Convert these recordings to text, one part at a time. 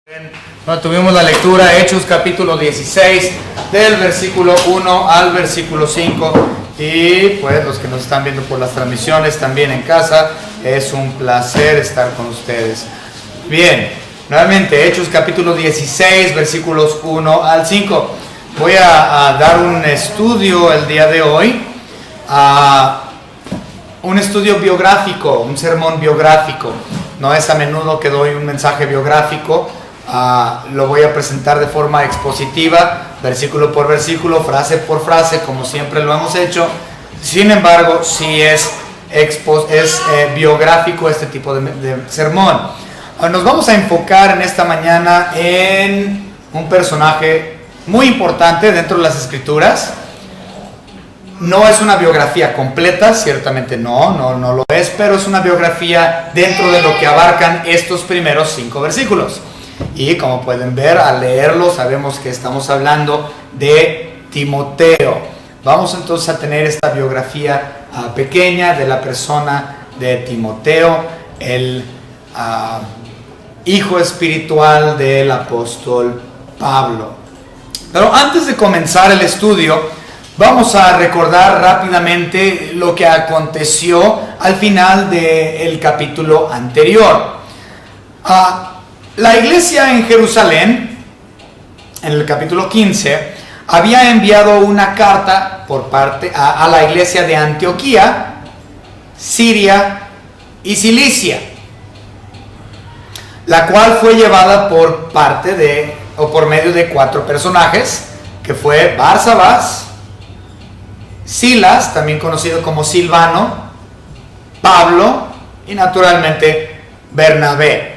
Bueno, tuvimos la lectura Hechos capítulo 16 del versículo 1 al versículo 5 y pues los que nos están viendo por las transmisiones también en casa, es un placer estar con ustedes. Bien, nuevamente Hechos capítulo 16 versículos 1 al 5. Voy a dar un estudio el día de hoy, un estudio biográfico, un sermón biográfico. No es a menudo que doy un mensaje biográfico. Lo voy a presentar de forma expositiva, versículo por versículo, frase por frase, como siempre lo hemos hecho. Sin embargo, sí es biográfico este tipo de sermón. Nos vamos a enfocar en esta mañana en un personaje muy importante dentro de las Escrituras. No es una biografía completa, ciertamente no lo es, pero es una biografía dentro de lo que abarcan estos primeros 5 versículos. Y como pueden ver, al leerlo sabemos que estamos hablando de Timoteo. Vamos entonces a tener esta biografía pequeña de la persona de Timoteo, el hijo espiritual del apóstol Pablo. Pero antes de comenzar el estudio, vamos a recordar rápidamente lo que aconteció al final del capítulo anterior. La iglesia en Jerusalén, en el capítulo 15, había enviado una carta por parte a la iglesia de Antioquía, Siria y Cilicia, la cual fue llevada por medio de 4 personajes, que fue Barsabás, Silas, también conocido como Silvano, Pablo y naturalmente Bernabé.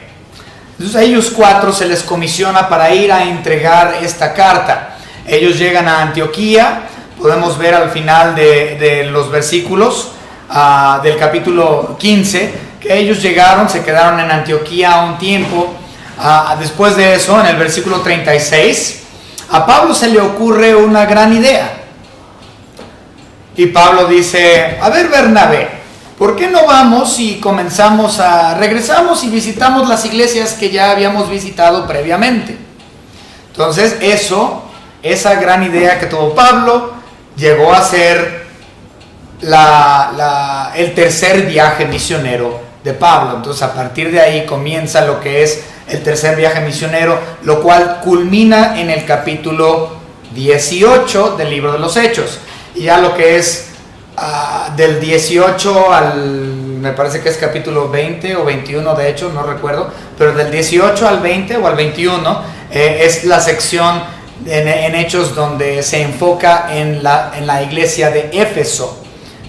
Entonces a ellos 4 se les comisiona para ir a entregar esta carta. Ellos llegan a Antioquía. Podemos ver al final de los versículos del capítulo 15 que ellos llegaron, se quedaron en Antioquía un tiempo. Después de eso, en el versículo 36, a Pablo se le ocurre una gran idea. Y Pablo dice: a ver, Bernabé, ¿por qué no vamos y regresamos y visitamos las iglesias que ya habíamos visitado previamente? Entonces esa gran idea que tuvo Pablo llegó a ser el tercer viaje misionero de Pablo. Entonces a partir de ahí comienza lo que es el tercer viaje misionero, lo cual culmina en el capítulo 18 del libro de los Hechos. Y ya lo que es del 18 me parece que es capítulo 20 o 21, de hecho, no recuerdo, pero del 18 al 20 o al 21 es la sección en Hechos donde se enfoca en la iglesia de Éfeso.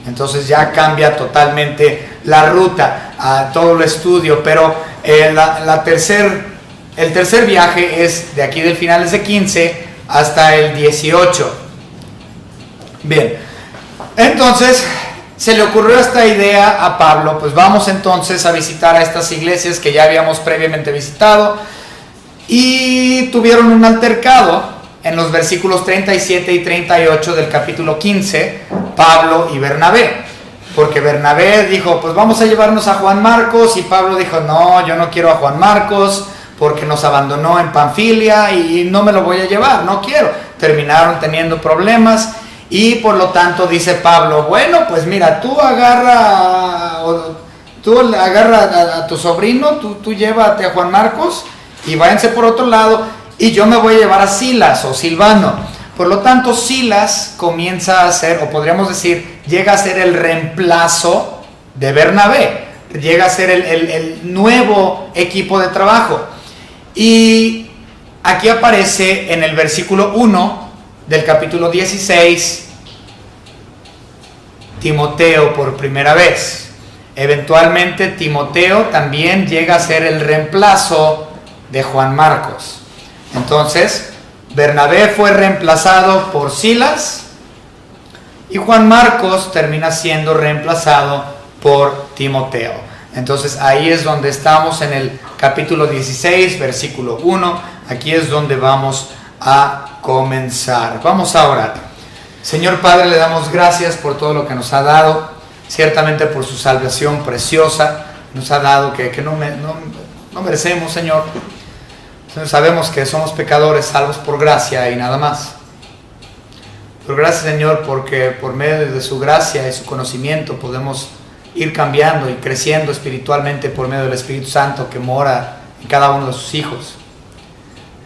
Entonces ya cambia totalmente la ruta, todo el estudio, pero el tercer viaje es de aquí del final de 15 hasta el 18. Bien, entonces se le ocurrió esta idea a Pablo: pues vamos entonces a visitar a estas iglesias que ya habíamos previamente visitado. Y tuvieron un altercado en los versículos 37 y 38 del capítulo 15, Pablo y Bernabé. Porque Bernabé dijo: pues vamos a llevarnos a Juan Marcos, y Pablo dijo: no, yo no quiero a Juan Marcos porque nos abandonó en Panfilia y no me lo voy a llevar, no quiero. Terminaron teniendo problemas. Y por lo tanto dice Pablo: bueno, pues mira, tú agarra a tu sobrino, tú llévate a Juan Marcos y váyanse por otro lado, y yo me voy a llevar a Silas o Silvano. Por lo tanto, Silas comienza a ser, o podríamos decir, llega a ser el reemplazo de Bernabé, llega a ser el nuevo equipo de trabajo. Y aquí aparece en el versículo 1 del capítulo 16, Timoteo por primera vez. Eventualmente Timoteo también llega a ser el reemplazo de Juan Marcos. Entonces Bernabé fue reemplazado por Silas y Juan Marcos termina siendo reemplazado por Timoteo. Entonces ahí es donde estamos, en el capítulo 16, versículo 1. Aquí es donde vamos a comenzar. Vamos a orar. Señor Padre, le damos gracias por todo lo que nos ha dado, ciertamente por su salvación preciosa. Nos ha dado que no merecemos, Señor. Entonces sabemos que somos pecadores salvos por gracia y nada más. Pero gracias, Señor, porque por medio de su gracia y su conocimiento podemos ir cambiando y creciendo espiritualmente por medio del Espíritu Santo que mora en cada uno de sus hijos.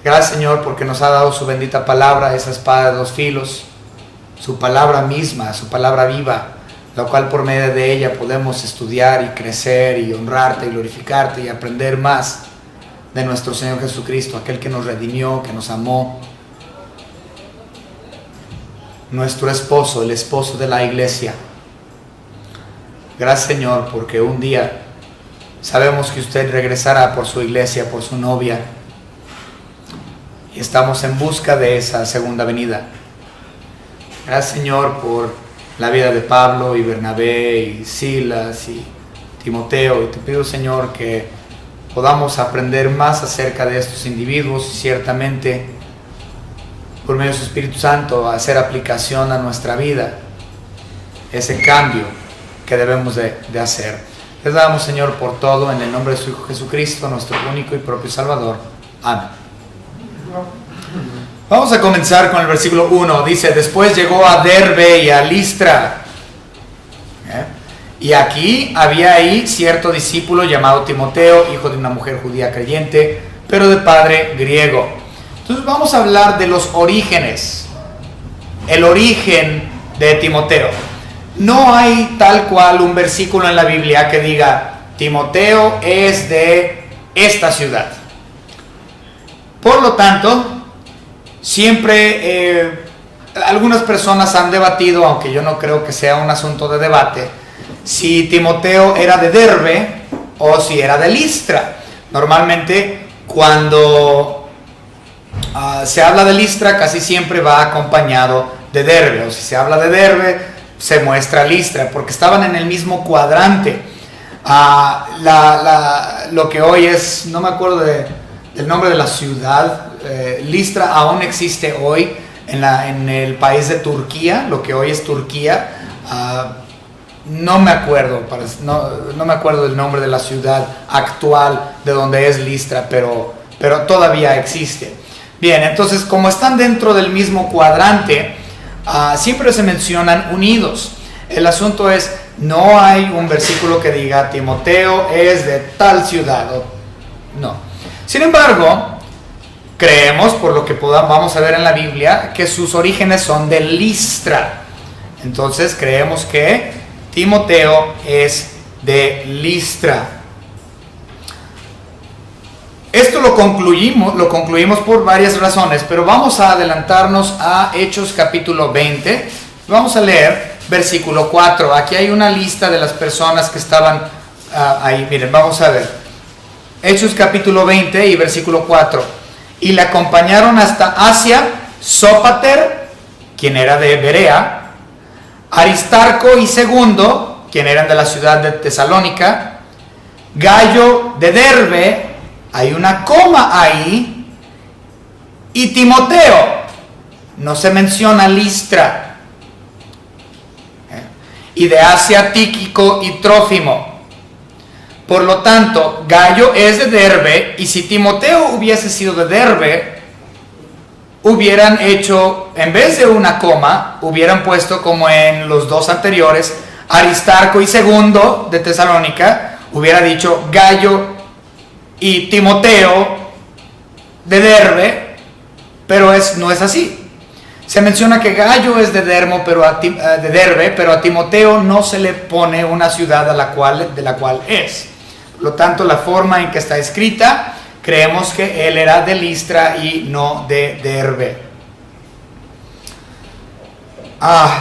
Gracias, Señor, porque nos ha dado su bendita palabra, esa espada de dos filos, su palabra misma, su palabra viva, la cual por medio de ella podemos estudiar y crecer y honrarte y glorificarte y aprender más de nuestro Señor Jesucristo, aquel que nos redimió, que nos amó, nuestro esposo, el esposo de la iglesia. Gracias, Señor, porque un día sabemos que usted regresará por su iglesia, por su novia, y estamos en busca de esa segunda venida. Gracias, Señor, por la vida de Pablo y Bernabé y Silas y Timoteo, y te pido, Señor, que podamos aprender más acerca de estos individuos y ciertamente por medio de su Espíritu Santo hacer aplicación a nuestra vida ese cambio que debemos de hacer. Les damos, Señor, por todo en el nombre de su Hijo Jesucristo, nuestro único y propio Salvador. Amén. Vamos a comenzar con el versículo 1. Dice: después llegó a Derbe y a Listra. Y aquí había ahí cierto discípulo llamado Timoteo, hijo de una mujer judía creyente, pero de padre griego. Entonces vamos a hablar de los orígenes, el origen de Timoteo. No hay tal cual un versículo en la Biblia que diga Timoteo es de esta ciudad. Por lo tanto, siempre algunas personas han debatido, aunque yo no creo que sea un asunto de debate, si Timoteo era de Derbe o si era de Listra. Normalmente cuando se habla de Listra casi siempre va acompañado de Derbe, o si se habla de Derbe se muestra Listra, porque estaban en el mismo cuadrante. Lo que hoy es, no me acuerdo del nombre de la ciudad, Listra aún existe hoy en el país de Turquía, lo que hoy es Turquía. No me acuerdo del nombre de la ciudad actual de donde es Listra, pero todavía existe. Bien, entonces como están dentro del mismo cuadrante, siempre se mencionan unidos. El asunto es, no hay un versículo que diga Timoteo es de tal ciudad. No. Sin embargo, creemos, por lo que vamos a ver en la Biblia, que sus orígenes son de Listra. Entonces creemos que Timoteo es de Listra. Esto lo concluimos por varias razones, pero vamos a adelantarnos a Hechos capítulo 20. Vamos a leer versículo 4. Aquí hay una lista de las personas que estaban ahí. Miren, vamos a ver. Hechos capítulo 20 y versículo 4. Y le acompañaron hasta Asia Sópater, quien era de Berea, Aristarco y Segundo, quien eran de la ciudad de Tesalónica, Gayo de Derbe, hay una coma ahí, y Timoteo, no se menciona Listra, y de Asia Tíquico y Trófimo. Por lo tanto, Gayo es de Derbe, y si Timoteo hubiese sido de Derbe, hubieran hecho, en vez de una coma, hubieran puesto como en los dos anteriores, Aristarco y Segundo de Tesalónica, hubiera dicho Gayo y Timoteo de Derbe, pero no es así. Se menciona que Gayo es de Derbe, pero a Timoteo no se le pone una ciudad de la cual es. Por lo tanto, la forma en que está escrita, creemos que él era de Listra y no de Derbe.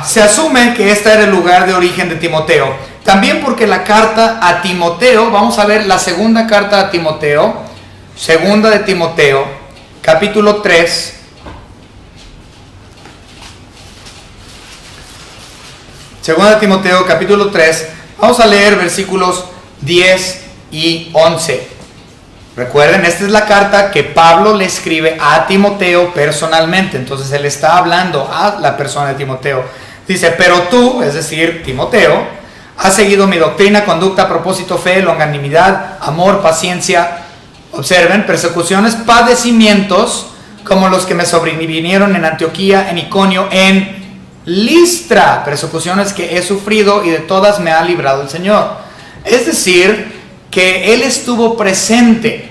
Se asume que este era el lugar de origen de Timoteo. También porque la carta a Timoteo, vamos a ver la segunda carta a Timoteo, segunda de Timoteo, capítulo 3. Segunda de Timoteo, capítulo 3. Vamos a leer versículos 10 y 11. Recuerden, esta es la carta que Pablo le escribe a Timoteo personalmente. Entonces él está hablando a la persona de Timoteo. Dice: pero tú, es decir, Timoteo, has seguido mi doctrina, conducta, propósito, fe, longanimidad, amor, paciencia. Observen, persecuciones, padecimientos, como los que me sobrevinieron en Antioquía, en Iconio, en Listra, persecuciones que he sufrido y de todas me ha librado el Señor. Es decir, que él estuvo presente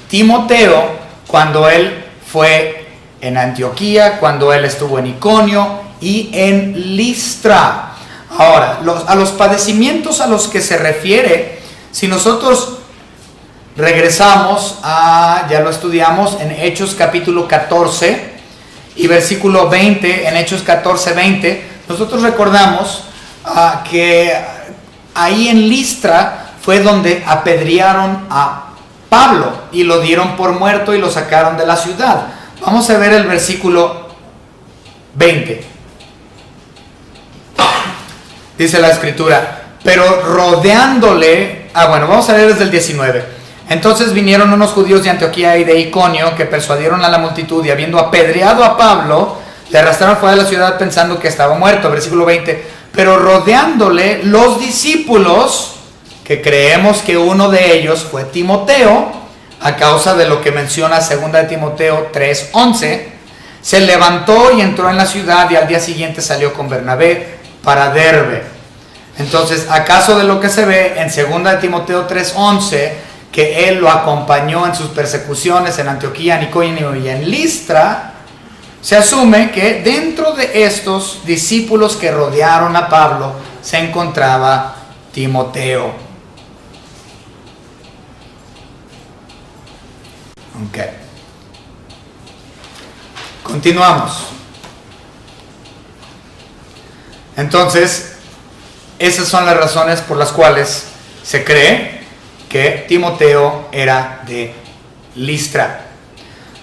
Timoteo cuando él fue en Antioquía, cuando él estuvo en Iconio y en Listra. Ahora, a los padecimientos a los que se refiere, si nosotros regresamos ya lo estudiamos en Hechos capítulo 14 y versículo 20, en Hechos 14, 20, nosotros recordamos que ahí en Listra fue donde apedrearon a Pablo y lo dieron por muerto y lo sacaron de la ciudad. Vamos a ver el versículo 20. Dice la escritura, pero rodeándole, vamos a leer desde el 19. Entonces vinieron unos judíos de Antioquía y de Iconio que persuadieron a la multitud y habiendo apedreado a Pablo, le arrastraron fuera de la ciudad pensando que estaba muerto. Versículo 20, pero rodeándole los discípulos, que creemos que uno de ellos fue Timoteo, a causa de lo que menciona 2 de Timoteo 3:11, se levantó y entró en la ciudad y al día siguiente salió con Bernabé para Derbe. Entonces, ¿acaso de lo que se ve en 2 de Timoteo 3:11, que él lo acompañó en sus persecuciones en Antioquía, en Iconio y en Listra? Se asume que dentro de estos discípulos que rodearon a Pablo se encontraba Timoteo. Ok. Continuamos. Entonces, esas son las razones por las cuales se cree que Timoteo era de Listra.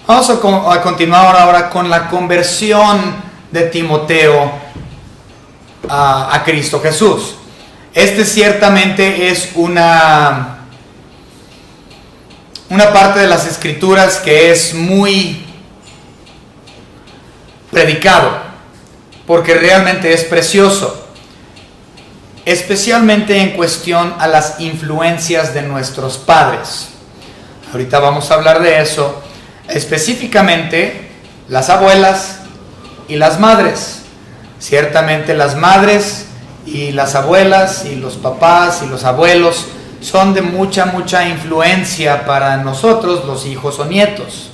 Vamos a continuar ahora con la conversión de Timoteo a Cristo Jesús. Este ciertamente es una parte de las escrituras que es muy predicado, porque realmente es precioso, especialmente en cuestión a las influencias de nuestros padres. Ahorita vamos a hablar de eso, específicamente las abuelas y las madres. Ciertamente las madres y las abuelas y los papás y los abuelos son de mucha influencia para nosotros, los hijos o nietos.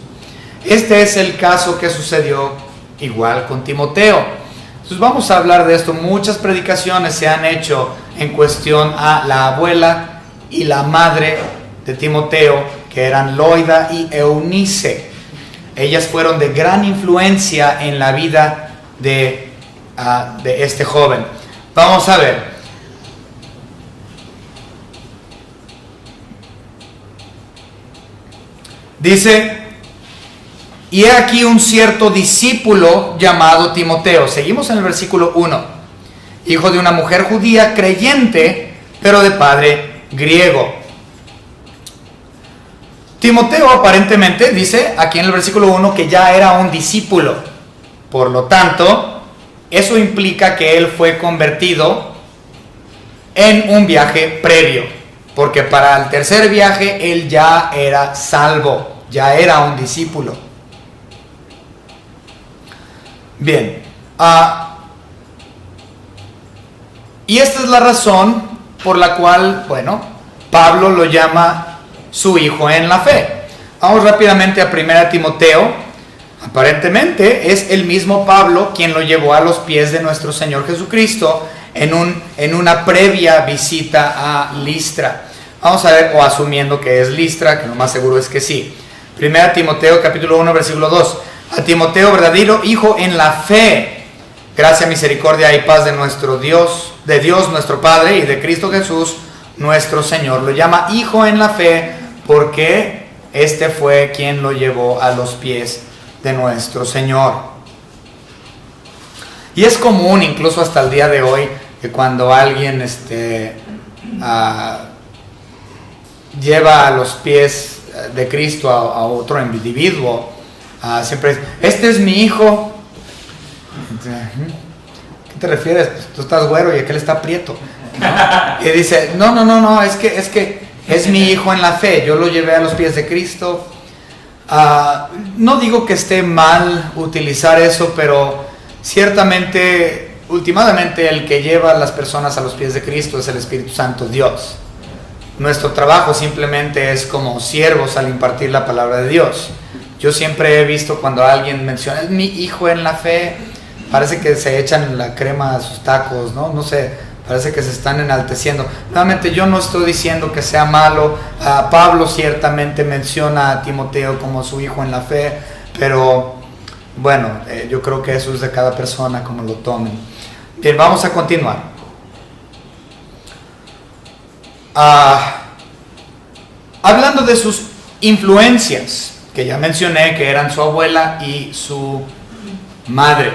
Este es el caso que sucedió igual con Timoteo. Entonces vamos a hablar de esto. Muchas predicaciones se han hecho en cuestión a la abuela y la madre de Timoteo, que eran Loida y Eunice. Ellas fueron de gran influencia en la vida de este joven. Vamos a ver. Dice, y he aquí un cierto discípulo llamado Timoteo. Seguimos en el versículo 1. Hijo de una mujer judía creyente, pero de padre griego. Timoteo aparentemente dice aquí en el versículo 1 que ya era un discípulo. Por lo tanto, eso implica que él fue convertido en un viaje previo. Porque para el tercer viaje él ya era salvo, ya era un discípulo. Bien, y esta es la razón por la cual, Pablo lo llama su hijo en la fe. Vamos rápidamente a 1 Timoteo. Aparentemente es el mismo Pablo quien lo llevó a los pies de nuestro Señor Jesucristo en una previa visita a Listra. Vamos a ver, o asumiendo que es Listra, que lo más seguro es que sí. 1 Timoteo capítulo 1 versículo 2. A Timoteo, verdadero hijo en la fe, gracia, misericordia y paz de Dios nuestro Padre y de Cristo Jesús nuestro Señor. Lo llama hijo en la fe porque este fue quien lo llevó a los pies de nuestro Señor. Y es común, incluso hasta el día de hoy, que cuando alguien lleva a los pies de Cristo a otro individuo, siempre es, este es mi hijo. ¿Qué te refieres? Tú estás güero y aquel está prieto, ¿no? Y dice, no, es que es mi hijo en la fe, yo lo llevé a los pies de Cristo. No digo que esté mal utilizar eso, pero ciertamente, últimamente el que lleva a las personas a los pies de Cristo es el Espíritu Santo, Dios. Nuestro trabajo simplemente es como siervos al impartir la palabra de Dios. Yo siempre he visto cuando alguien menciona, es mi hijo en la fe, parece que se echan la crema a sus tacos, ¿no? No sé, parece que se están enalteciendo. Nuevamente, yo no estoy diciendo que sea malo. Pablo ciertamente menciona a Timoteo como su hijo en la fe, pero bueno, yo creo que eso es de cada persona como lo tomen. Bien, vamos a continuar. Hablando de sus influencias, que ya mencioné que eran su abuela y su madre.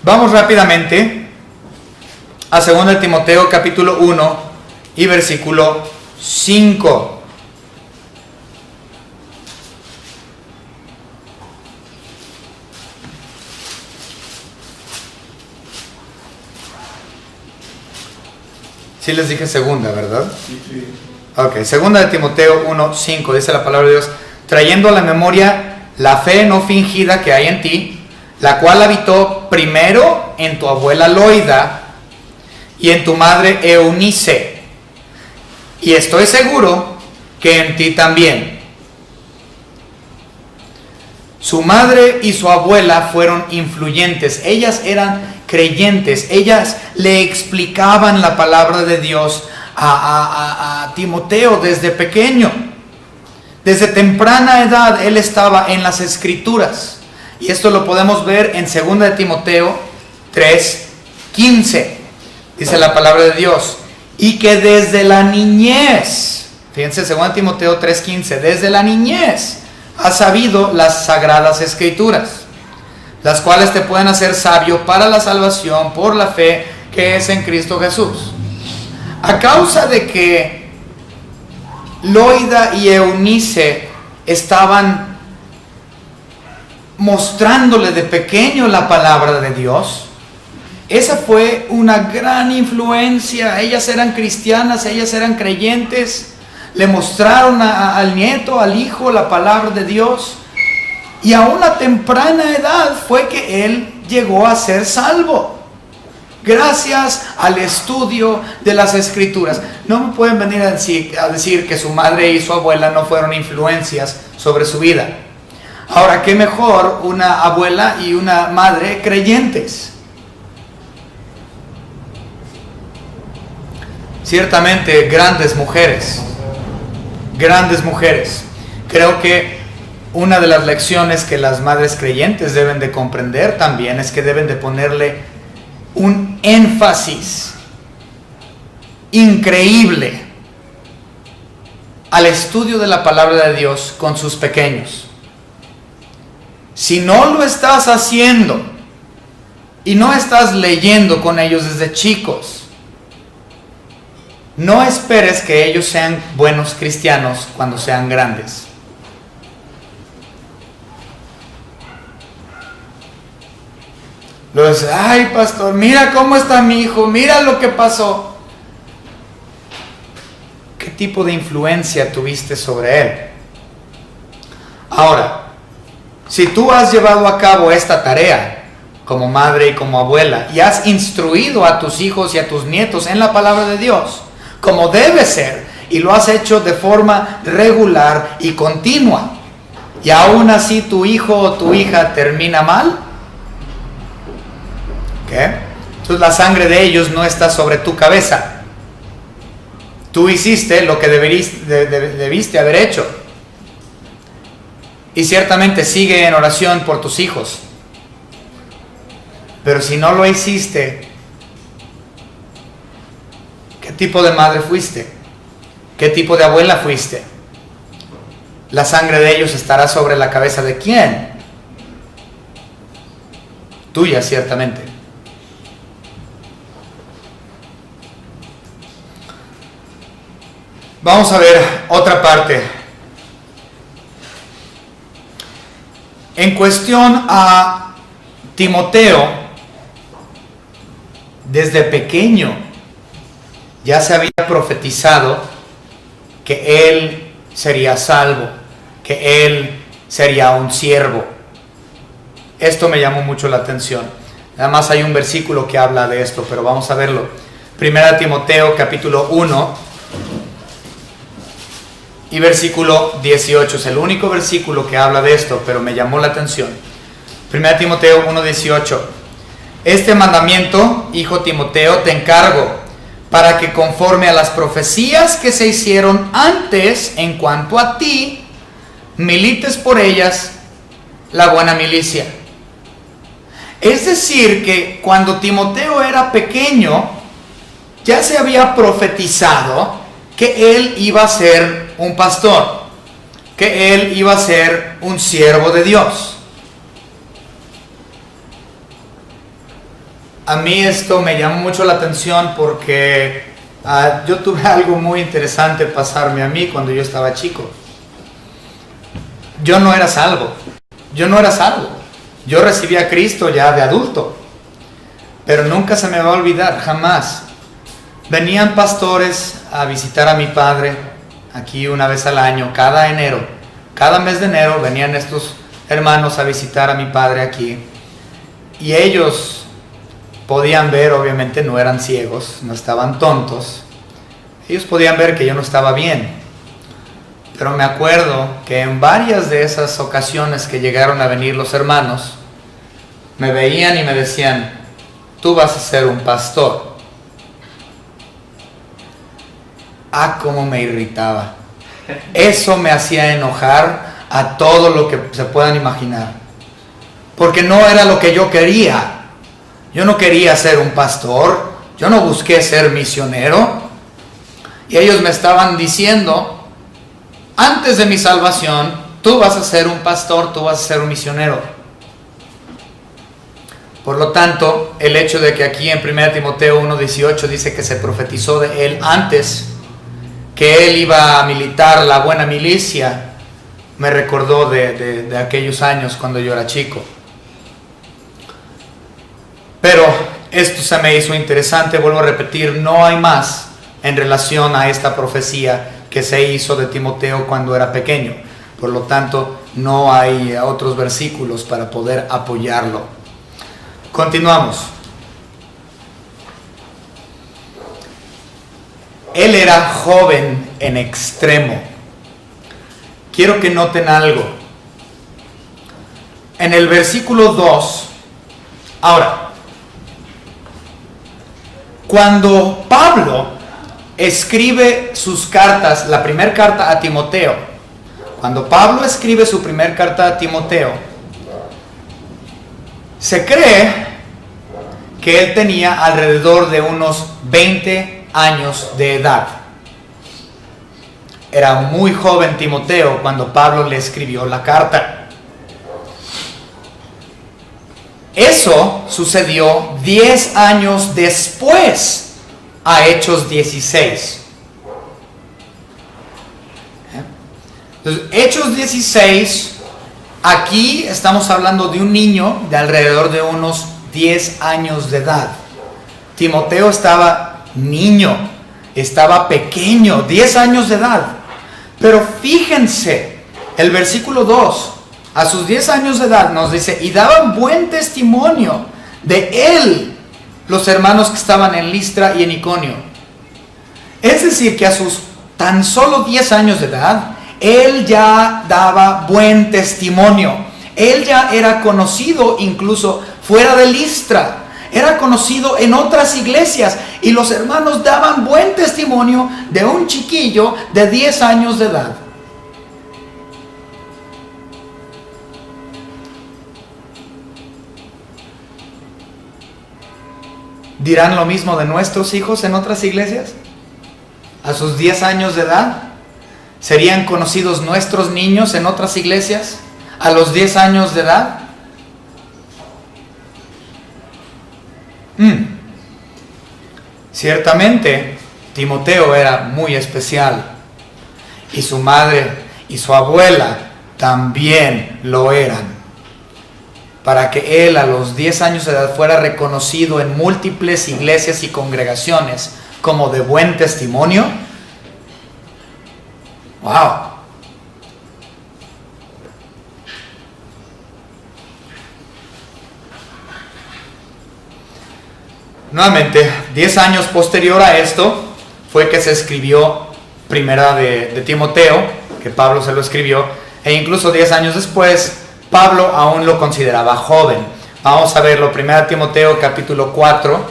Vamos rápidamente a 2 Timoteo capítulo 1 y versículo 5. Sí les dije segunda, ¿verdad? Sí. Ok, 2 Timoteo 1, 5, dice la palabra de Dios: trayendo a la memoria la fe no fingida que hay en ti, la cual habitó primero en tu abuela Loida y en tu madre Eunice, y estoy seguro que en ti también. Su madre y su abuela fueron influyentes, ellas eran creyentes, ellas le explicaban la palabra de Dios a Timoteo desde pequeño. Desde temprana edad él estaba en las Escrituras, y esto lo podemos ver en 2 Timoteo 3:15. Dice la palabra de Dios: y que desde la niñez, fíjense, 2 Timoteo 3:15, desde la niñez has sabido las sagradas Escrituras, las cuales te pueden hacer sabio para la salvación por la fe que es en Cristo Jesús. A causa de que Loida y Eunice estaban mostrándole de pequeño la palabra de Dios, esa fue una gran influencia. Ellas eran cristianas, ellas eran creyentes, le mostraron al nieto, al hijo, la palabra de Dios, y a una temprana edad fue que él llegó a ser salvo, gracias al estudio de las Escrituras. No me pueden venir a decir que su madre y su abuela no fueron influencias sobre su vida. Ahora, qué mejor una abuela y una madre creyentes. Ciertamente grandes mujeres. Creo que una de las lecciones que las madres creyentes deben de comprender también es que deben de ponerle un énfasis increíble al estudio de la palabra de Dios con sus pequeños. Si no lo estás haciendo y no estás leyendo con ellos desde chicos, no esperes que ellos sean buenos cristianos cuando sean grandes. Luego dices: ay, pastor, mira cómo está mi hijo, mira lo que pasó. ¿Qué tipo de influencia tuviste sobre él? Ahora, si tú has llevado a cabo esta tarea como madre y como abuela, y has instruido a tus hijos y a tus nietos en la palabra de Dios, como debe ser, y lo has hecho de forma regular y continua, y aún así tu hijo o tu hija termina mal, ¿qué? Entonces la sangre de ellos no está sobre tu cabeza. Tú hiciste lo que debiste haber hecho. Y ciertamente sigue en oración por tus hijos. Pero si no lo hiciste, ¿qué tipo de madre fuiste? ¿Qué tipo de abuela fuiste? La sangre de ellos estará sobre la cabeza ¿de quién? Tuya, ciertamente. Vamos a ver otra parte. En cuestión a Timoteo, desde pequeño ya se había profetizado que él sería salvo, que él sería un siervo. Esto me llamó mucho la atención. Nada más hay un versículo que habla de esto, pero vamos a verlo. Primera Timoteo capítulo 1 y versículo 18. Es el único versículo que habla de esto, pero me llamó la atención. Primera Timoteo 1:18. Este mandamiento, hijo Timoteo, te encargo, para que conforme a las profecías que se hicieron antes en cuanto a ti, milites por ellas la buena milicia. Es decir, que cuando Timoteo era pequeño, ya se había profetizado que él iba a ser un pastor, que él iba a ser un siervo de Dios. A mí esto me llamó mucho la atención porque yo tuve algo muy interesante pasarme a mí cuando yo estaba chico. Yo no era salvo. Yo recibí a Cristo ya de adulto. Pero nunca se me va a olvidar, jamás. Venían pastores a visitar a mi padre aquí una vez al año, cada enero. Cada mes de enero venían estos hermanos a visitar a mi padre aquí. Y ellos podían ver, obviamente no eran ciegos, no estaban tontos. Ellos podían ver que yo no estaba bien. Pero me acuerdo que en varias de esas ocasiones que llegaron a venir los hermanos, me veían y me decían, tú vas a ser un pastor. Cómo me irritaba. Eso me hacía enojar a todo lo que se puedan imaginar. Porque no era lo que yo quería. Yo no quería ser un pastor, yo no busqué ser misionero. Y ellos me estaban diciendo, antes de mi salvación, tú vas a ser un pastor, tú vas a ser un misionero. Por lo tanto, el hecho de que aquí en 1 Timoteo 1:18 dice que se profetizó de él antes, que él iba a militar la buena milicia, me recordó de aquellos años cuando yo era chico. Pero esto se me hizo interesante, vuelvo a repetir, no hay más en relación a esta profecía que se hizo de Timoteo cuando era pequeño. Por lo tanto, no hay otros versículos para poder apoyarlo. Continuamos. Él era joven en extremo. Quiero que noten algo. En el versículo 2, ahora, cuando Pablo escribe sus cartas, la primera carta a Timoteo, cuando Pablo escribe su primera carta a Timoteo, se cree que él tenía alrededor de unos 20 años de edad. Era muy joven Timoteo cuando Pablo le escribió la carta. Eso sucedió 10 años después, a Hechos 16. Entonces, Hechos 16, aquí estamos hablando de un niño de alrededor de unos 10 años de edad. Timoteo estaba niño, estaba pequeño, 10 años de edad. Pero fíjense, el versículo 2, a sus 10 años de edad nos dice, y daban buen testimonio de él los hermanos que estaban en Listra y en Iconio. Es decir, que a sus tan solo 10 años de edad, él ya daba buen testimonio. Él ya era conocido incluso fuera de Listra. Era conocido en otras iglesias. Y los hermanos daban buen testimonio de un chiquillo de 10 años de edad. ¿Dirán lo mismo de nuestros hijos en otras iglesias? A sus 10 años de edad, ¿serían conocidos nuestros niños en otras iglesias a los 10 años de edad? Ciertamente, Timoteo era muy especial, y su madre y su abuela también lo eran. Para que él a los 10 años de edad fuera reconocido en múltiples iglesias y congregaciones como de buen testimonio, ¡Wow! Nuevamente, 10 años posterior a esto fue que se escribió Primera de Timoteo, que Pablo se lo escribió, e incluso 10 años después Pablo aún lo consideraba joven. Vamos a verlo, 1 Timoteo capítulo 4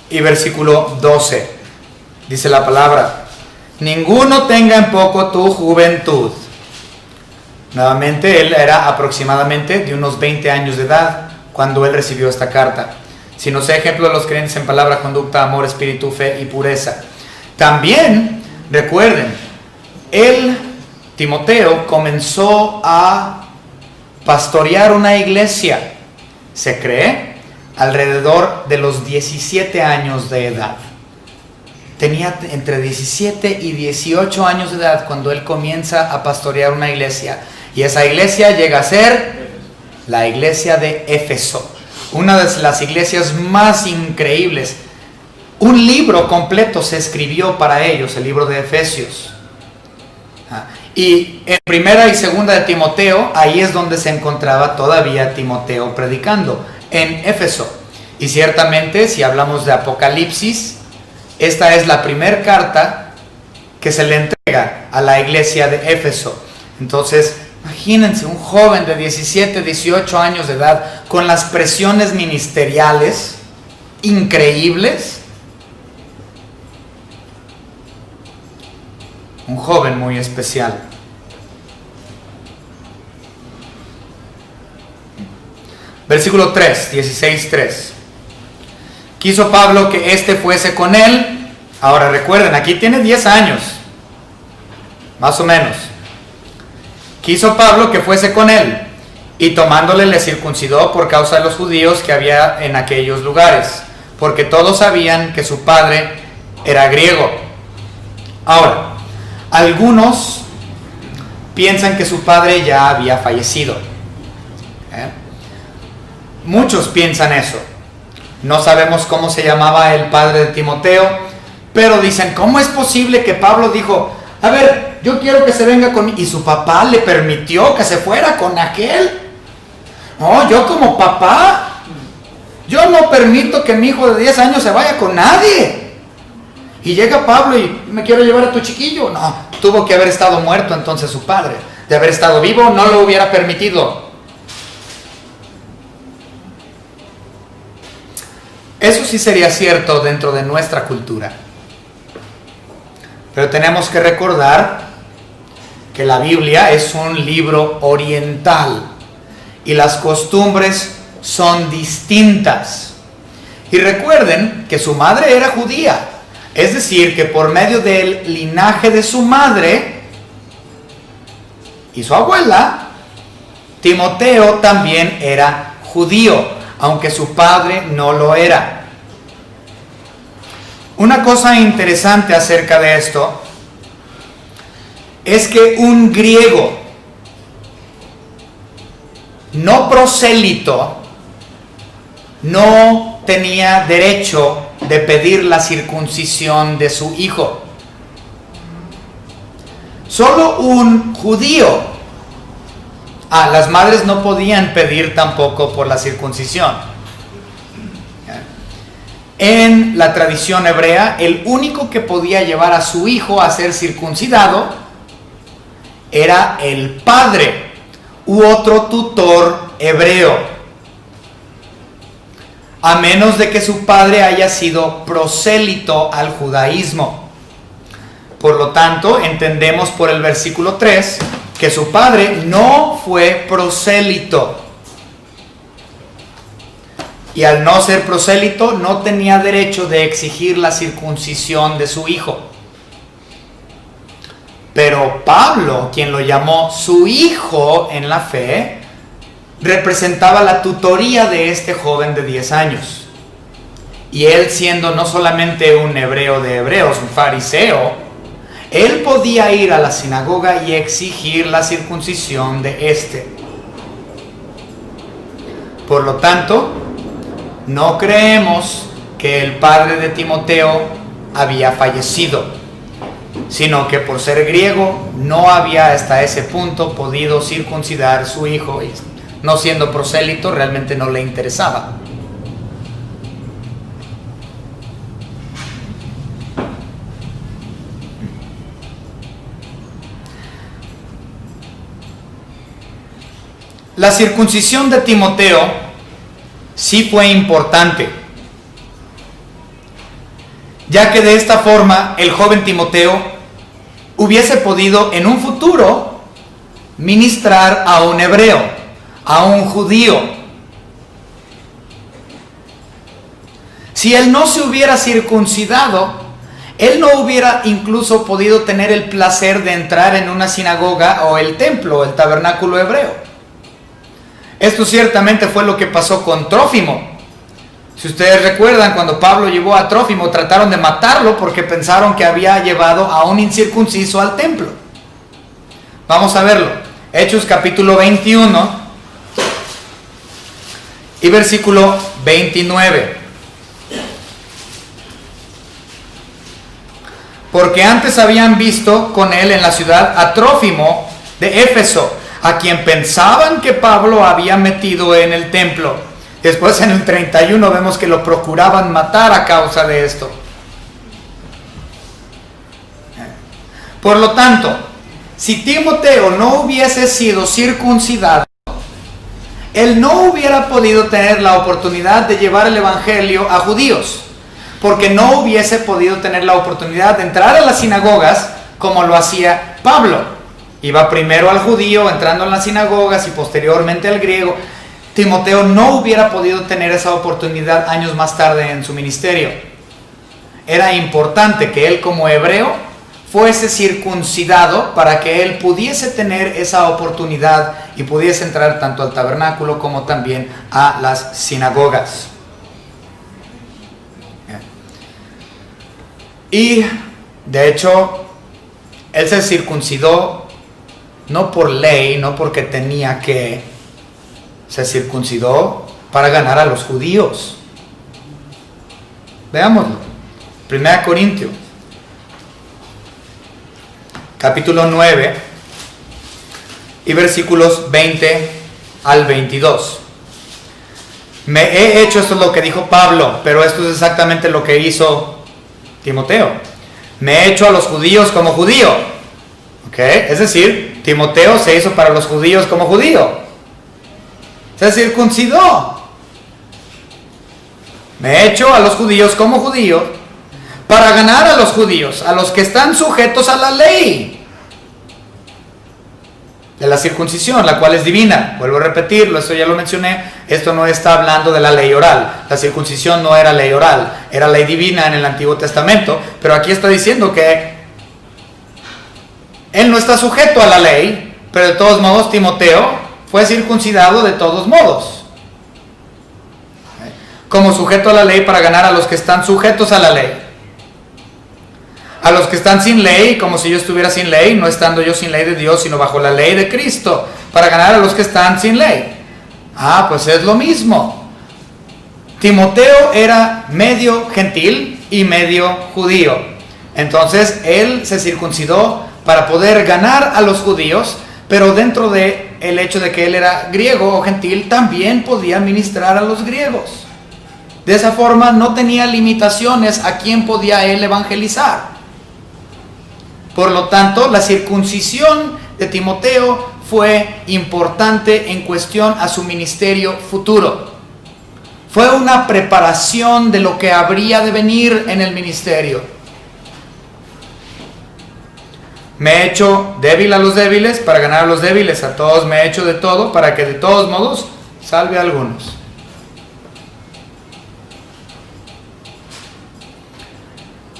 y versículo 12. Dice la palabra: ninguno tenga en poco tu juventud. Nuevamente, él era aproximadamente de unos 20 años de edad cuando él recibió esta carta. Sino sea ejemplo de los creyentes en palabra, conducta, amor, espíritu, fe y pureza. También, recuerden, Timoteo comenzó a pastorear una iglesia, se cree, alrededor de los 17 años de edad. Tenía entre 17 y 18 años de edad cuando él comienza a pastorear una iglesia. Y esa iglesia llega a ser la iglesia de Éfeso, una de las iglesias más increíbles. Un libro completo se escribió para ellos, el libro de Efesios. Y en primera y segunda de Timoteo, ahí es donde se encontraba todavía Timoteo predicando, en Éfeso. Y ciertamente, si hablamos de Apocalipsis, esta es la primera carta que se le entrega a la iglesia de Éfeso. Entonces, imagínense un joven de 17, 18 años de edad con las presiones ministeriales increíbles. Un joven muy especial. Versículo 3, 16:3. Quiso Pablo que éste fuese con él. Ahora recuerden, aquí tiene 10 años, más o menos. Quiso Pablo que fuese con él, y tomándole le circuncidó por causa de los judíos que había en aquellos lugares, porque todos sabían que su padre era griego. Ahora, algunos piensan que su padre ya había fallecido. Muchos piensan eso. No sabemos cómo se llamaba el padre de Timoteo, pero dicen, ¿cómo es posible que Pablo dijo, a ver, yo quiero que se venga conmigo, y su papá le permitió que se fuera con aquel? No, yo como papá, yo no permito que mi hijo de 10 años se vaya con nadie. Y llega Pablo y me quiero llevar a tu chiquillo. No, tuvo que haber estado muerto entonces su padre. De haber estado vivo no lo hubiera permitido. Eso sí sería cierto dentro de nuestra cultura. Pero tenemos que recordar que la Biblia es un libro oriental y las costumbres son distintas. Y recuerden que su madre era judía, es decir, que por medio del linaje de su madre y su abuela, Timoteo también era judío, aunque su padre no lo era. Una cosa interesante acerca de esto es que un griego no prosélito no tenía derecho de pedir la circuncisión de su hijo. Solo un judío. Las madres no podían pedir tampoco por la circuncisión. En la tradición hebrea, el único que podía llevar a su hijo a ser circuncidado era el padre u otro tutor hebreo, a menos de que su padre haya sido prosélito al judaísmo. Por lo tanto, entendemos por el versículo 3 que su padre no fue prosélito. Y al no ser prosélito, no tenía derecho de exigir la circuncisión de su hijo. Pero Pablo, quien lo llamó su hijo en la fe, representaba la tutoría de este joven de 10 años. Y él, siendo no solamente un hebreo de hebreos, un fariseo, él podía ir a la sinagoga y exigir la circuncisión de este. Por lo tanto, no creemos que el padre de Timoteo había fallecido, sino que por ser griego no había hasta ese punto podido circuncidar su hijo, y no siendo prosélito realmente no le interesaba. La circuncisión de Timoteo sí fue importante, ya que de esta forma el joven Timoteo hubiese podido en un futuro ministrar a un hebreo, a un judío. Si él no se hubiera circuncidado, él no hubiera incluso podido tener el placer de entrar en una sinagoga o el templo, el tabernáculo hebreo. Esto ciertamente fue lo que pasó con Trófimo. Si ustedes recuerdan, cuando Pablo llevó a Trófimo, trataron de matarlo porque pensaron que había llevado a un incircunciso al templo. Vamos a verlo. Hechos capítulo 21 y versículo 29. Porque antes habían visto con él en la ciudad a Trófimo de Éfeso, a quien pensaban que Pablo había metido en el templo. Después en el 31 vemos que lo procuraban matar a causa de esto. Por lo tanto, si Timoteo no hubiese sido circuncidado, él no hubiera podido tener la oportunidad de llevar el evangelio a judíos, porque no hubiese podido tener la oportunidad de entrar a las sinagogas como lo hacía Pablo. Iba primero al judío, entrando en las sinagogas, y posteriormente al griego. Timoteo no hubiera podido tener esa oportunidad años más tarde en su ministerio. Era importante que él como hebreo fuese circuncidado para que él pudiese tener esa oportunidad y pudiese entrar tanto al tabernáculo como también a las sinagogas. Y de hecho, él se circuncidó no por ley, no porque tenía que, se circuncidó para ganar a los judíos. Veámoslo. 1 Corintios, capítulo 9 y versículos 20 al 22. Me he hecho, esto es lo que dijo Pablo, pero esto es exactamente lo que hizo Timoteo. Me he hecho a los judíos como judío. ¿Ok? Es decir, Timoteo se hizo para los judíos como judío. Se circuncidó. Me he hecho a los judíos como judío para ganar a los judíos, a los que están sujetos a la ley de la circuncisión, la cual es divina. Vuelvo a repetirlo, esto ya lo mencioné. Esto no está hablando de la ley oral. La circuncisión no era ley oral, era ley divina en el Antiguo Testamento. Pero aquí está diciendo que él no está sujeto a la ley, pero de todos modos Timoteo fue circuncidado de todos modos, como sujeto a la ley para ganar a los que están sujetos a la ley. A los que están sin ley, como si yo estuviera sin ley, no estando yo sin ley de Dios, sino bajo la ley de Cristo, para ganar a los que están sin ley. Pues es lo mismo. Timoteo era medio gentil y medio judío. Entonces él se circuncidó para poder ganar a los judíos, pero dentro de el hecho de que él era griego o gentil, también podía ministrar a los griegos. De esa forma no tenía limitaciones a quién podía él evangelizar. Por lo tanto, la circuncisión de Timoteo fue importante en cuestión a su ministerio futuro. Fue una preparación de lo que habría de venir en el ministerio. Me he hecho débil a los débiles para ganar a los débiles. A todos me he hecho de todo para que de todos modos salve a algunos.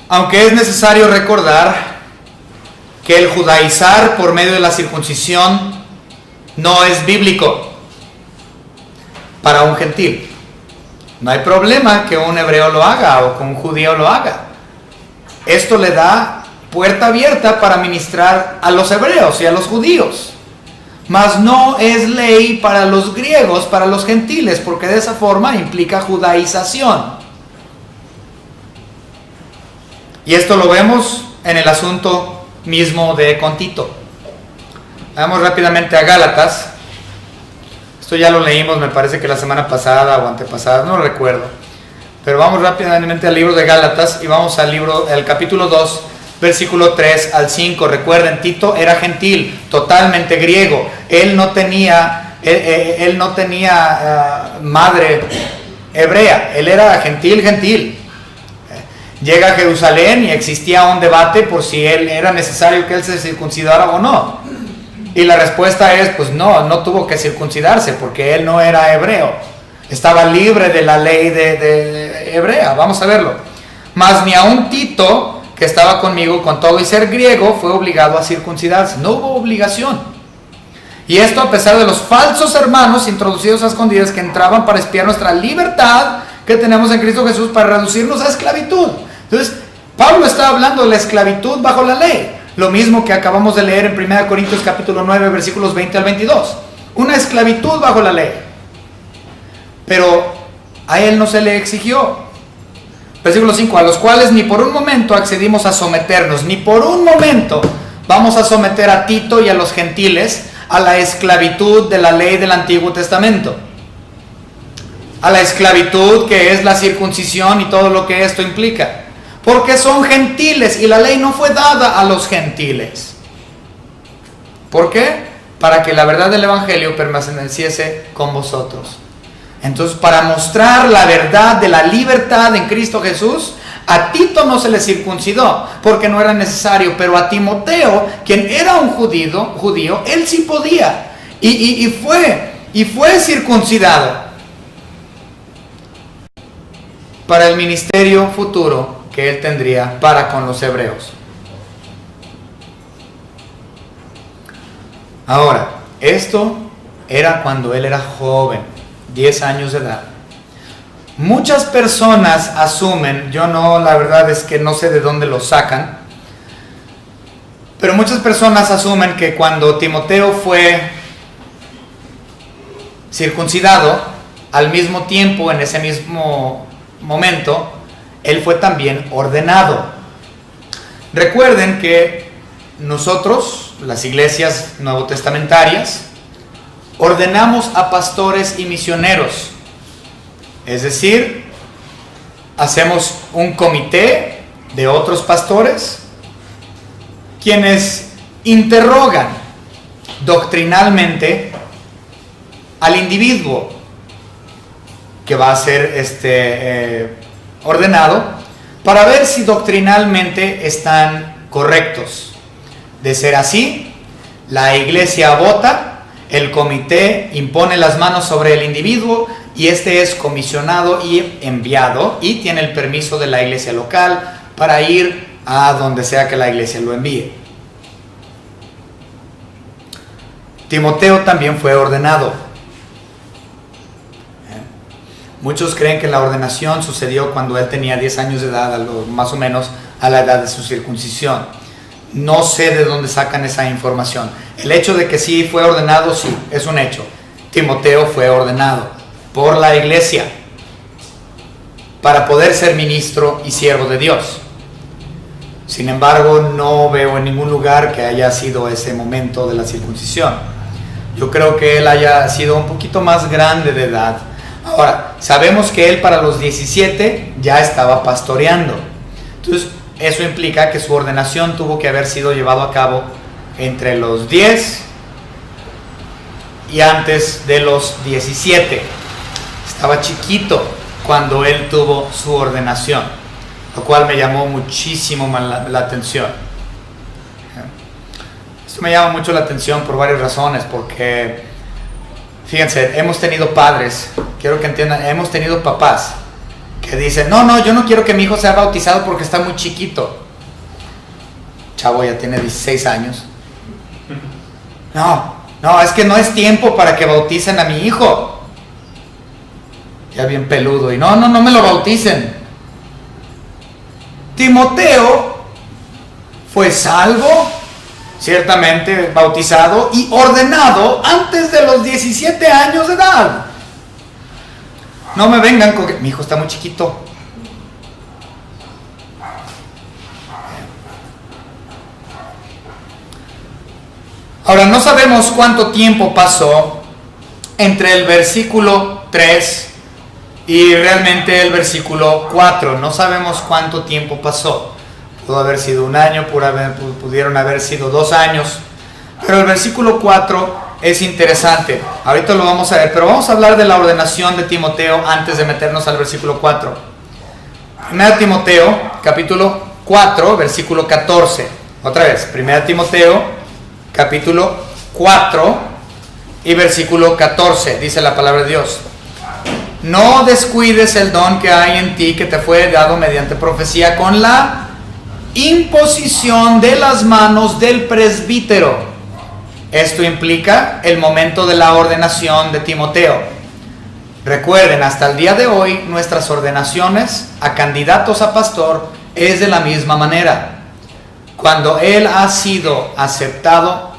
Aunque es necesario recordar que el judaizar por medio de la circuncisión no es bíblico para un gentil. No hay problema que un hebreo lo haga o que un judío lo haga. Esto le da puerta abierta para ministrar a los hebreos y a los judíos. Mas no es ley para los griegos, para los gentiles, porque de esa forma implica judaización. Y esto lo vemos en el asunto mismo de con Tito. Vamos rápidamente a Gálatas. Esto ya lo leímos, me parece que la semana pasada o antepasada, no lo recuerdo. Pero vamos rápidamente al libro de Gálatas y vamos al capítulo 2, versículo 3 al 5. Recuerden, Tito era gentil, totalmente griego. Él no tenía madre hebrea, él era gentil. Llega a Jerusalén y existía un debate por si era necesario que él se circuncidara o no. Y la respuesta es, pues no tuvo que circuncidarse porque él no era hebreo. Estaba libre de la ley de hebrea. Vamos a verlo. Mas ni aun Tito, que estaba conmigo con todo y ser griego, fue obligado a circuncidarse. No hubo obligación. Y esto a pesar de los falsos hermanos introducidos a escondidas que entraban para espiar nuestra libertad que tenemos en Cristo Jesús para reducirnos a esclavitud. Entonces, Pablo está hablando de la esclavitud bajo la ley. Lo mismo que acabamos de leer en 1 Corintios capítulo 9, versículos 20 al 22. Una esclavitud bajo la ley. Pero a él no se le exigió. Versículo 5, a los cuales ni por un momento accedimos a someternos, ni por un momento vamos a someter a Tito y a los gentiles a la esclavitud de la ley del Antiguo Testamento. A la esclavitud que es la circuncisión y todo lo que esto implica. Porque son gentiles y la ley no fue dada a los gentiles. ¿Por qué? Para que la verdad del Evangelio permaneciese con vosotros. Entonces, para mostrar la verdad de la libertad en Cristo Jesús, a Tito no se le circuncidó porque no era necesario, pero a Timoteo, quien era un judío, él sí podía y fue circuncidado para el ministerio futuro que él tendría para con los hebreos. Ahora, esto era cuando él era joven, 10 años de edad. Muchas personas asumen, yo no, la verdad es que no sé de dónde lo sacan, pero muchas personas asumen que cuando Timoteo fue circuncidado, al mismo tiempo, en ese mismo momento, él fue también ordenado. Recuerden que nosotros, las iglesias nuevotestamentarias, ordenamos a pastores y misioneros. Es decir, hacemos un comité de otros pastores quienes interrogan doctrinalmente al individuo que va a ser ordenado para ver si doctrinalmente están correctos. De ser así, la iglesia vota, el comité impone las manos sobre el individuo y este es comisionado y enviado y tiene el permiso de la iglesia local para ir a donde sea que la iglesia lo envíe. Timoteo también fue ordenado. Muchos creen que la ordenación sucedió cuando él tenía 10 años de edad, más o menos a la edad de su circuncisión. No sé de dónde sacan esa información. El hecho de que sí fue ordenado, sí, es un hecho. Timoteo fue ordenado por la iglesia para poder ser ministro y siervo de Dios. Sin embargo, no veo en ningún lugar que haya sido ese momento de la circuncisión. Yo creo que él haya sido un poquito más grande de edad. Ahora, sabemos que él para los 17 ya estaba pastoreando. Entonces, eso implica que su ordenación tuvo que haber sido llevado a cabo entre los 10 y antes de los 17. Estaba chiquito cuando él tuvo su ordenación, lo cual me llamó muchísimo la atención. Esto me llama mucho la atención por varias razones, porque fíjense, hemos tenido padres, quiero que entiendan, hemos tenido papás que dicen, no, yo no quiero que mi hijo sea bautizado porque está muy chiquito. Chavo ya tiene 16 años. No, es que no es tiempo para que bauticen a mi hijo. Ya bien peludo, y no me lo bauticen. Timoteo fue salvo, ciertamente bautizado y ordenado antes de los 17 años de edad. No me vengan con que mi hijo está muy chiquito. Ahora, no sabemos cuánto tiempo pasó entre el versículo 3 y realmente el versículo 4. No sabemos cuánto tiempo pasó. Pudo haber sido un año, pudieron haber sido 2 años. Pero el versículo 4 es interesante. Ahorita lo vamos a ver, pero vamos a hablar de la ordenación de Timoteo antes de meternos al versículo 4. 1 Timoteo, capítulo 4, versículo 14. Otra vez, 1 Timoteo, capítulo 4 y versículo 14. Dice la palabra de Dios: no descuides el don que hay en ti, que te fue dado mediante profecía, con la imposición de las manos del presbítero. Esto implica el momento de la ordenación de Timoteo. Recuerden, hasta el día de hoy, nuestras ordenaciones a candidatos a pastor es de la misma manera. Cuando él ha sido aceptado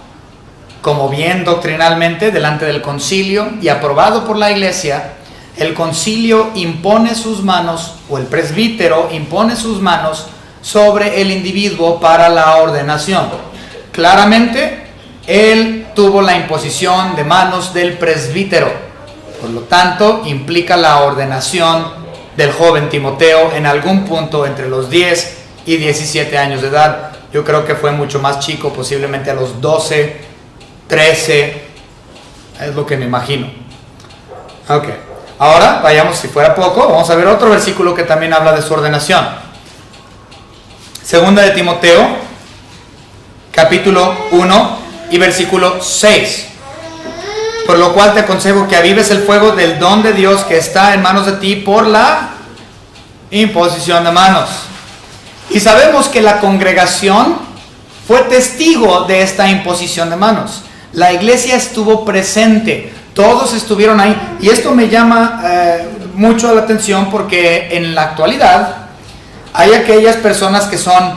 como bien doctrinalmente delante del concilio y aprobado por la iglesia, el concilio impone sus manos, o el presbítero impone sus manos sobre el individuo para la ordenación. Claramente, él tuvo la imposición de manos del presbítero. Por lo tanto, implica la ordenación del joven Timoteo en algún punto entre los 10 y 17 años de edad. Yo creo que fue mucho más chico, posiblemente a los 12, 13, es lo que me imagino. Ok, ahora vayamos, si fuera poco, vamos a ver otro versículo que también habla de su ordenación. Segunda de Timoteo, capítulo 1 y versículo 6. Por lo cual te aconsejo que avives el fuego del don de Dios que está en manos de ti por la imposición de manos. Y sabemos que la congregación fue testigo de esta imposición de manos. La iglesia estuvo presente, todos estuvieron ahí. Y esto me llama mucho la atención porque en la actualidad hay aquellas personas que son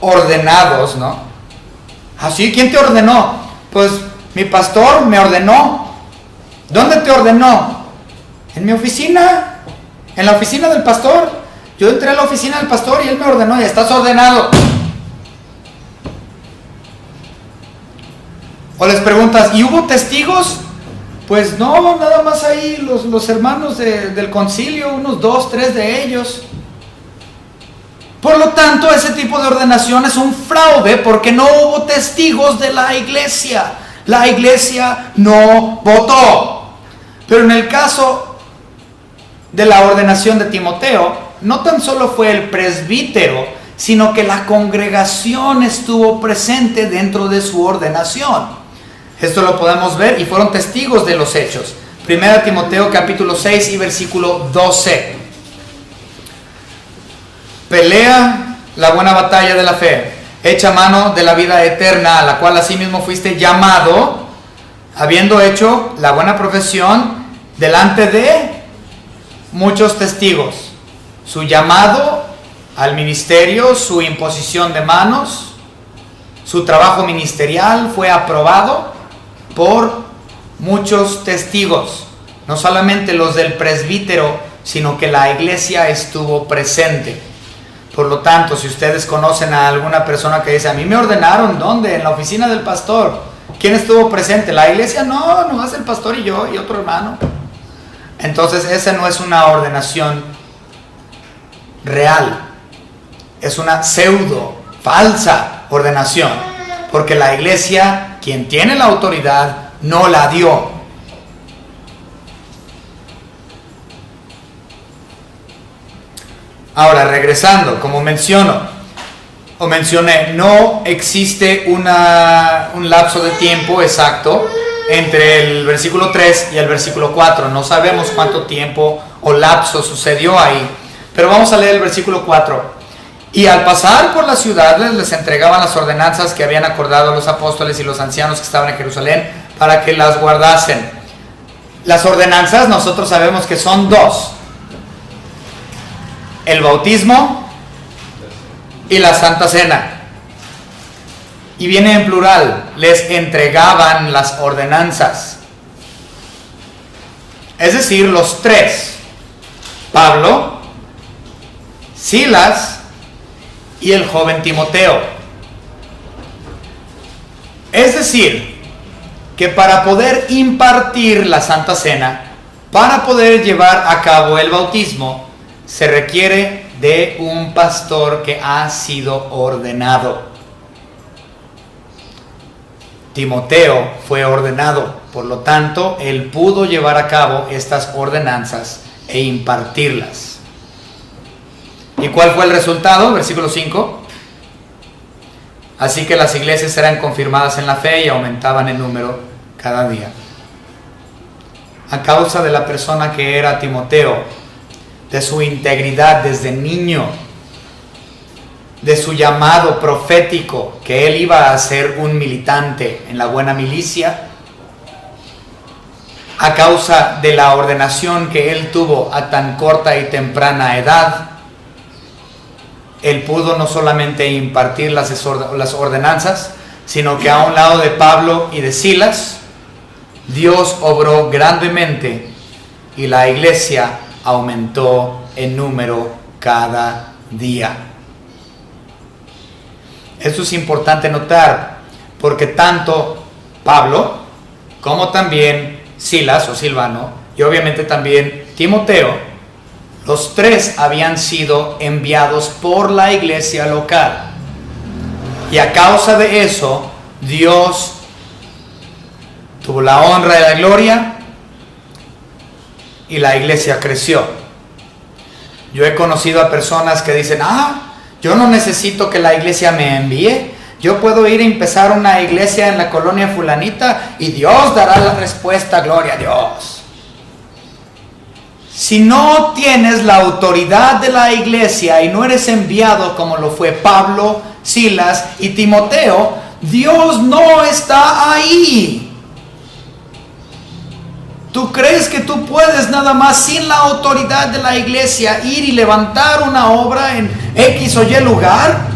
ordenados, ¿no? ¿Así? ¿Quién te ordenó? Pues mi pastor me ordenó. ¿Dónde te ordenó? En mi oficina, en la oficina del pastor. Yo entré a la oficina del pastor y él me ordenó. Y estás ordenado. O les preguntas, ¿y hubo testigos? Pues no, nada más ahí los hermanos del concilio, unos 2, 3 de ellos. Por lo tanto, ese tipo de ordenación es un fraude porque no hubo testigos de la iglesia. La iglesia no votó. Pero en el caso de la ordenación de Timoteo, no tan solo fue el presbítero, sino que la congregación estuvo presente dentro de su ordenación. Esto lo podemos ver y fueron testigos de los hechos. 1 Timoteo capítulo 6 y versículo 12. Pelea la buena batalla de la fe, echa mano de la vida eterna, a la cual asimismo fuiste llamado, habiendo hecho la buena profesión delante de muchos testigos. Su llamado al ministerio, su imposición de manos, su trabajo ministerial fue aprobado por muchos testigos, no solamente los del presbítero, sino que la iglesia estuvo presente. Por lo tanto, si ustedes conocen a alguna persona que dice, a mí me ordenaron, ¿dónde? En la oficina del pastor. ¿Quién estuvo presente? ¿La iglesia? No, nomás el pastor y yo y otro hermano. Entonces, esa no es una ordenación real. Es una pseudo, falsa ordenación. Porque la iglesia, quien tiene la autoridad, no la dio. Ahora, regresando, como mencioné, no existe un lapso de tiempo exacto entre el versículo 3 y el versículo 4. No sabemos cuánto tiempo o lapso sucedió ahí. Pero vamos a leer el versículo 4. Y al pasar por las ciudades les entregaban las ordenanzas que habían acordado los apóstoles y los ancianos que estaban en Jerusalén para que las guardasen. Las ordenanzas nosotros sabemos que son 2. El bautismo y la Santa Cena. Y viene en plural, les entregaban las ordenanzas. Es decir, los 3, Pablo, Silas y el joven Timoteo. Es decir, que para poder impartir la Santa Cena, para poder llevar a cabo el bautismo, se requiere de un pastor que ha sido ordenado. Timoteo fue ordenado, por lo tanto, él pudo llevar a cabo estas ordenanzas e impartirlas. ¿Y cuál fue el resultado? Versículo 5. Así que las iglesias eran confirmadas en la fe y aumentaban en número cada día. A causa de la persona que era Timoteo, de su integridad desde niño, de su llamado profético, que él iba a ser un militante en la buena milicia, a causa de la ordenación que él tuvo a tan corta y temprana edad, él pudo no solamente impartir las ordenanzas, sino que a un lado de Pablo y de Silas, Dios obró grandemente y la iglesia aumentó en número cada día. Esto es importante notar, porque tanto Pablo como también Silas o Silvano y obviamente también Timoteo, los tres habían sido enviados por la iglesia local. Y a causa de eso, Dios tuvo la honra y la gloria y la iglesia creció. Yo he conocido a personas que dicen, yo no necesito que la iglesia me envíe. Yo puedo ir a empezar una iglesia en la colonia fulanita y Dios dará la respuesta, gloria a Dios. Si no tienes la autoridad de la iglesia y no eres enviado como lo fue Pablo, Silas y Timoteo, Dios no está ahí. ¿Tú crees que tú puedes nada más sin la autoridad de la iglesia ir y levantar una obra en X o Y lugar?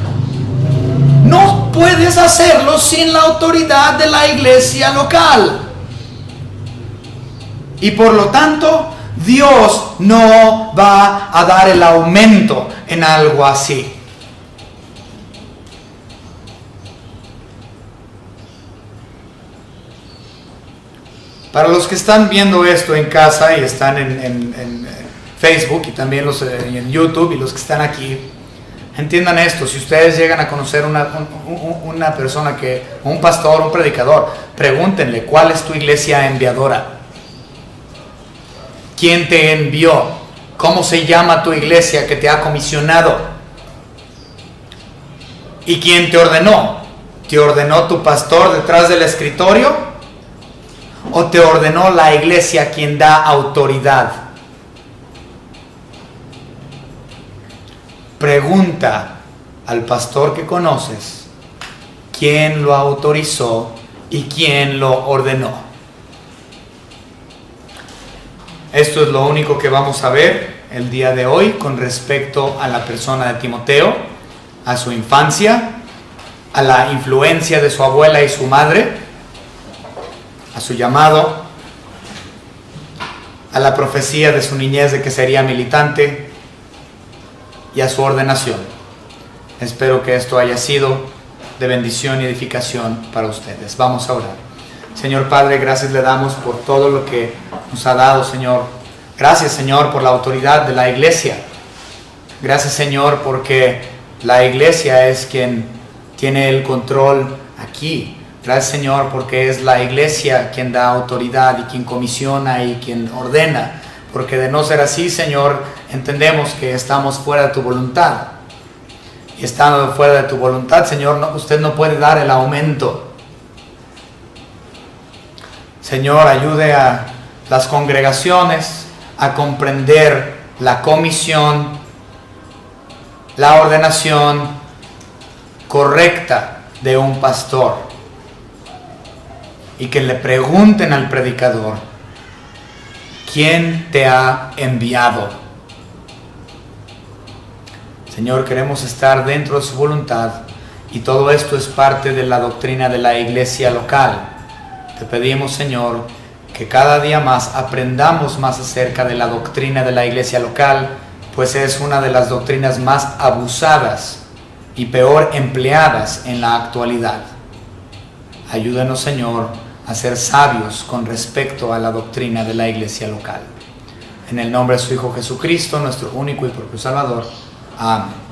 No puedes hacerlo sin la autoridad de la iglesia local. Y por lo tanto, Dios no va a dar el aumento en algo así. Para los que están viendo esto en casa y están en Facebook y también los en YouTube y los que están aquí, entiendan esto: si ustedes llegan a conocer una persona un pastor, un predicador, pregúntenle: ¿cuál es tu iglesia enviadora? ¿Quién te envió? ¿Cómo se llama tu iglesia que te ha comisionado? ¿Y quién te ordenó? ¿Te ordenó tu pastor detrás del escritorio? ¿O te ordenó la iglesia quien da autoridad? Pregunta al pastor que conoces quién lo autorizó y quién lo ordenó. Esto es lo único que vamos a ver el día de hoy con respecto a la persona de Timoteo, a su infancia, a la influencia de su abuela y su madre, a su llamado, a la profecía de su niñez de que sería militante y a su ordenación. Espero que esto haya sido de bendición y edificación para ustedes. Vamos a orar. Señor Padre, gracias le damos por todo lo que nos ha dado, Señor. Gracias, Señor, por la autoridad de la iglesia. Gracias, Señor, porque la iglesia es quien tiene el control aquí. Gracias, Señor, porque es la iglesia quien da autoridad y quien comisiona y quien ordena. Porque de no ser así, Señor, entendemos que estamos fuera de tu voluntad. Y estando fuera de tu voluntad, Señor, usted no puede dar el aumento. Señor, ayude a las congregaciones a comprender la comisión, la ordenación correcta de un pastor. Y que le pregunten al predicador: ¿quién te ha enviado? Señor, queremos estar dentro de su voluntad y todo esto es parte de la doctrina de la iglesia local. Te pedimos, Señor, que cada día más aprendamos más acerca de la doctrina de la iglesia local, pues es una de las doctrinas más abusadas y peor empleadas en la actualidad. Ayúdanos, Señor, a ser sabios con respecto a la doctrina de la iglesia local. En el nombre de su Hijo Jesucristo, nuestro único y propio Salvador. Amén.